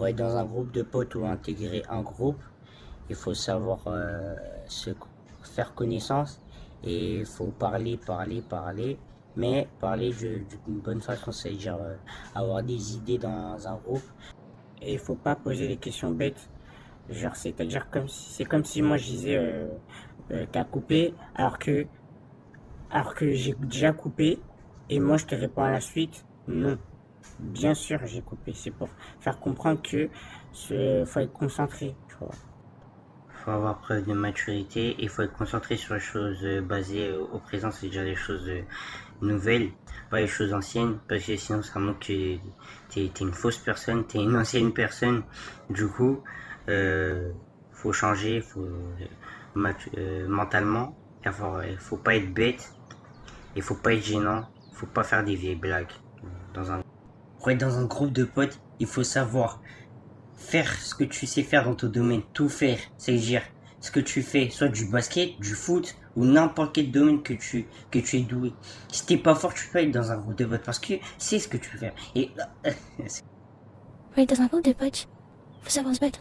Pour être dans un groupe de potes ou intégrer un groupe, il faut savoir se faire connaissance et il faut parler, parler, parler. Mais parler d'une bonne façon, c'est-à-dire avoir des idées dans un groupe. Et il faut pas poser des questions bêtes. Genre, c'est-à-dire c'est comme si moi je disais t'as coupé alors que j'ai déjà coupé et moi je te réponds à la suite non. Bien sûr j'ai coupé. C'est pour faire comprendre que faut être concentré, tu vois. Faut avoir preuve de maturité et faut être concentré sur les choses basées au présent, c'est-à-dire les choses nouvelles, pas les choses anciennes, parce que sinon ça montre que t'es une fausse personne, t'es une ancienne personne. Du coup, faut changer, mentalement, faut pas être bête, il faut pas être gênant, faut pas faire des vieilles blagues dans un. Pour être dans un groupe de potes, il faut savoir faire ce que tu sais faire dans ton domaine, tout faire, c'est-à-dire ce que tu fais, soit du basket, du foot ou n'importe quel domaine que tu es doué. Si t'es pas fort, tu peux être dans un groupe de potes parce que c'est ce que tu veux faire. Et Pour être dans un groupe de potes, faut savoir se battre.